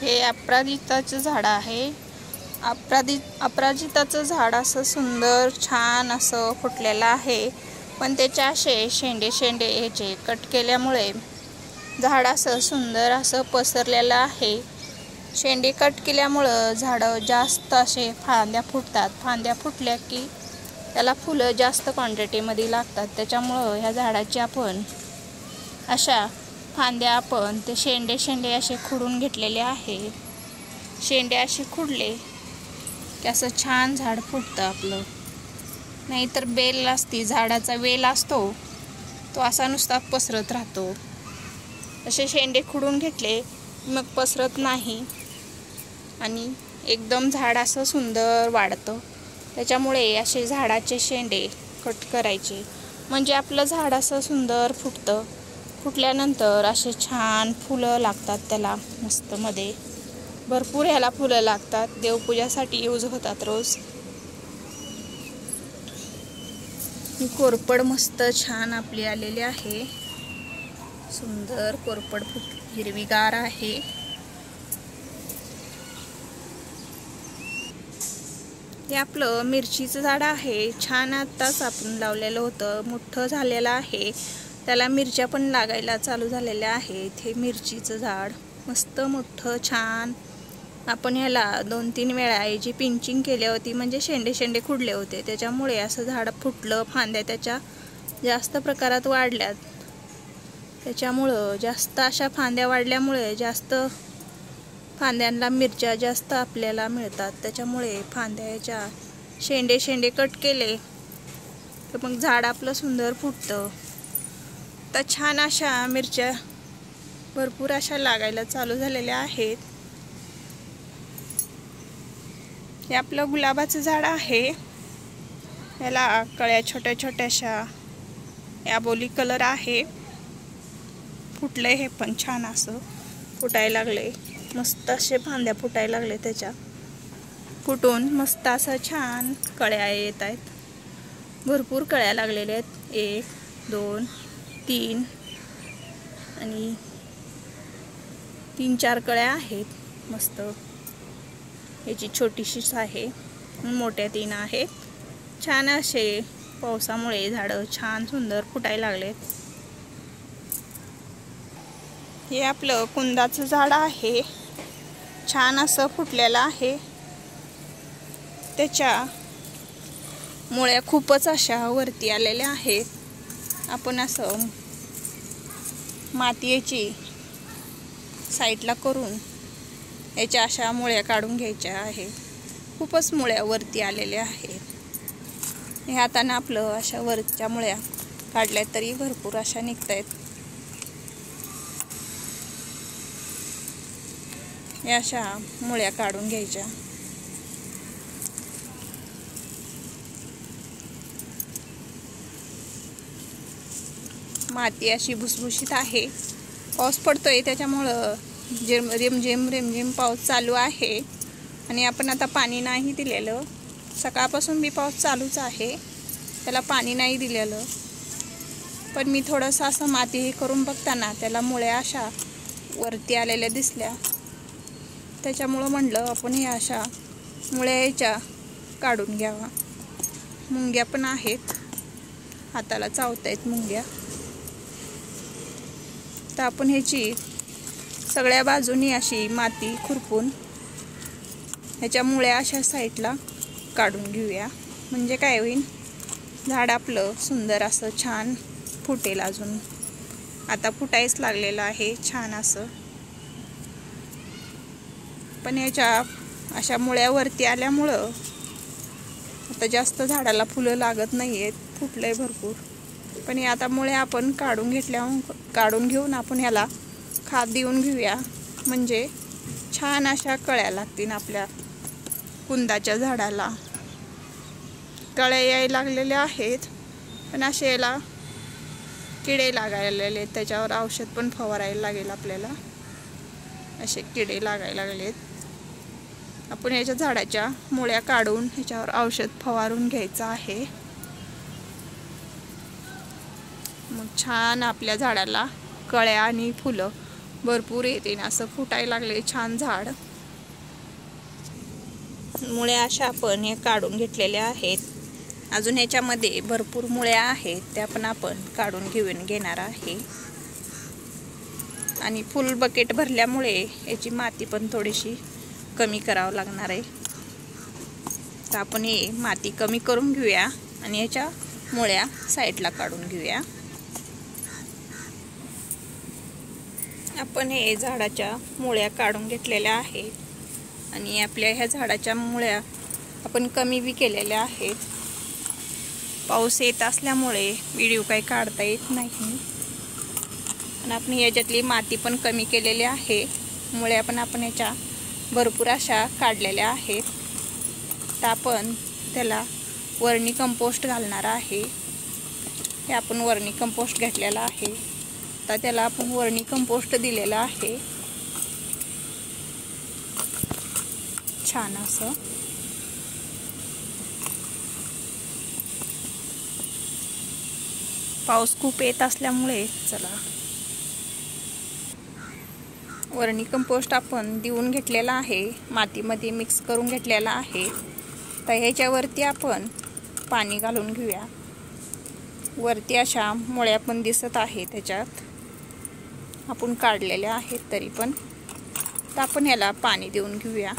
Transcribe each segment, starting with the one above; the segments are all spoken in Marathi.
हे अपराजिताचं झाड आहे। अपराजिताचं झाड असं सुंदर छान असं फुटलेलं आहे, पण त्याचे असे शेंडे ह्याचे कट केल्यामुळे झाड असं सुंदर असं पसरलेलं आहे। शेंडे कट केल्यामुळं झाडं जास्त असे फांद्या फुटतात। फांद्या फुटल्या की त्याला फुलं जास्त क्वांटिटीमध्ये लागतात। त्याच्यामुळं ह्या झाडाची आपण अशा फांद्या आपण ते शेंडे असे खुडून घेतलेले आहे। शेंडे असे खुडले की असं छान झाड फुटतं आपलं। नाहीतर बेल असती, झाडाचा वेल असतो तो असा नुसता पसरत राहतो। असे शेंडे खुडून घेतले मग पसरत नाही आणि एकदम झाड असं सुंदर वाढतं। त्याच्यामुळे असे झाडाचे शेंडे कट करायचे, म्हणजे आपलं झाड असं सुंदर फुटतं। फुटल्यानंतर असे छान फुलं लागतात त्याला मस्त मध्ये, भरपूर ह्याला फुलं लागतात। देवपूजासाठी यूज होतात रोज। ही कोरपड मस्त छान आपली आलेली आहे, सुंदर कोरपड हिरवीगार आहे। हे आपलं मिरचीचं झाड आहे, छान आत्ताच आपण लावलेलं होतं, मोठं झालेलं आहे। त्याला मिरच्या पण लागायला चालू झालेल्या आहेत। हे मिरचीचं झाड मस्त मोठं छान, आपण ह्याला 2-3 वेळा याची पिंचिंग केली होती, म्हणजे शेंडे खुडले होते। त्याच्यामुळे असं झाड फुटलं, फांद्या त्याच्या जास्त प्रकारात वाढल्यात। त्याच्यामुळं जास्त अशा फांद्या वाढल्यामुळे जास्त फांद्यांना मिरच्या जास्त आपल्याला मिळतात। त्याच्यामुळे फांद्याच्या शेंडे कट केले तर मग झाड आपलं सुंदर फुटतं। तर छान अशा मिरच्या भरपूर अशा लागायला चालू झालेल्या आहेत। हे आपलं गुलाबाचं झाड आहे, याला कळ्या छोट्याशा याबोली कलर आहे। फुटले हे पण छान असं फुटायला लागले, मस्त असे फांद्या फुटायला लागले, त्याच्या फुटून मस्त असं छान कळ्या येत आहेत। भरपूर कळ्या लागलेल्या आहेत, 1, 2, 3 आणि 3-4 कळ्या आहेत मस्त। याची छोटीशीच आहे, मोठ्या 3 आहेत। छान असे पावसामुळे झाडं छान सुंदर फुटायला लागलेत। हे आपलं कुंदाचं झाड आहे, छान असं फुटलेलं आहे। त्याच्या मुळ्या खूपच अशा वरती आलेल्या आहेत। आपण असं मातीची साईडला करून याच्या अशा मुळ्या काढून घ्यायच्या आहेत। खूपच मुळ्या वरती आलेल्या आहेत। हे हाताने आपलं अशा वरच्या मुळ्या काढल्या तरी भरपूर अशा निघतायत। या अशा मुळ्या काढून घ्यायच्या। माती अशी भुसभुशीत आहे, पाऊस पडतोय त्याच्यामुळं रिमझिम पाऊस चालू आहे। आणि आपण आता पाणी नाही दिलेलं, सकाळपासून बी पाऊस चालूच आहे, त्याला पाणी नाही दिलेलं। पण मी थोडंसं असं माती हे करून बघताना त्याला मुळ्या अशा वरती आलेल्या दिसल्या, त्याच्यामुळं म्हणलं आपण ह्या अशा मुळ्या याच्या काढून घ्यावा। मुंग्या पण आहेत, हाताला चावतायत मुंग्या। तर आपण ह्याची सगळ्या बाजूनी अशी माती खुरपून ह्याच्या मुळ्या अशा साईडला काढून घेऊया, म्हणजे काय होईल, झाड आपलं सुंदर असं छान फुटेल। अजून आता फुटायच लागलेलं आहे छान असं। पण याच्या अशा मुळ्या वरती आल्यामुळं आता जास्त झाडाला फुलं लागत नाही आहेत, फुटलंय भरपूर। पण हे आता मुळ्या आपण काढून घेऊन आपण ह्याला खाद देऊन घेऊया, म्हणजे छान अशा कळ्या लागतील आपल्या कुंदाच्या झाडाला। कळ्या यायला लागलेल्या आहेत, पण असे याला किडे लागायला लागले, त्याच्यावर औषध पण फवारायला लागेल आपल्याला। असे किडे लागायला लागलेत, आपण याच्या झाडाच्या मुळ्या काढून ह्याच्यावर औषध फवारून घ्यायचं आहे। मग छान आपल्या झाडाला कळ्या आणि फुलं भरपूर येते ना, असं फुटायला लागले छान झाड. मुळ्या अशा आपण हे काढून घेतलेल्या आहेत. अजून ह्याच्यामध्ये भरपूर मुळ्या आहेत, त्या पण आपण काढून घेणार आहे. आणि फुल बकेट भरल्यामुळे याची माती पण थोडीशी कमी करावं लागणार आहे. तर आपण हे माती कमी करून घेऊया आणि याच्या मुळ्या साईडला काढून घेऊया. आपण हे झाडाच्या मुळ्या काढून घेतलेल्या आहेत आणि आपल्या ह्या झाडाच्या मुळ्या आपण कमी बी केलेल्या आहेत. पाऊस येत असल्यामुळे व्हिडिओ काही काढता येत नाही. आणि आपण याच्यातली माती पण कमी केलेली आहे. मुळ्या पण आपण याच्या भरपूर अशा काढलेल्या आहेत. तर आपण त्याला वर्मी कंपोस्ट घालणार आहे. हे आपण वर्मी कंपोस्ट घेतलेला आहे. तर त्याला आपण वर्मी कंपोस्ट दिलेला आहे छान असं. पाऊस खूप येत असल्यामुळे चला वर्मी कंपोस्ट आपण देऊन घेतलेला आहे. मातीमध्ये मिक्स करून घेतलेला आहे. तर ह्याच्यावरती आपण पाणी घालून घेऊया. वरती अशा मुळ्या पण दिसत आहेत, त्याच्यात आपण काढलेल्या आहेत तरी पण. तर आपण ह्याला पाणी देऊन घेऊया.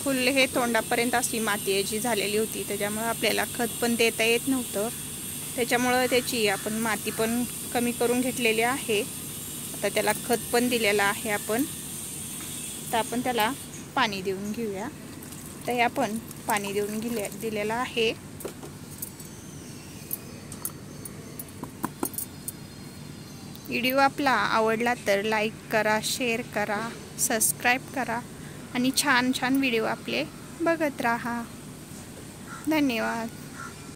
फुल हे तोंडापर्यंत अशी माती याची झालेली होती, त्याच्यामुळे आपल्याला खत पण देता येत नव्हतं. त्याच्यामुळं त्याची आपण माती पण कमी करून घेतलेली आहे. आता त्याला खत पण दिलेलं आहे आपण. तर आपण त्याला पाणी देऊन घेऊया. तर हे आपण पाणी देऊन दिलेलं आहे. व्हिडिओ आपला आवडला तर लाईक करा, शेअर करा, सबस्क्राईब करा आणि छान छान व्हिडिओ आपले बघत राहा. धन्यवाद.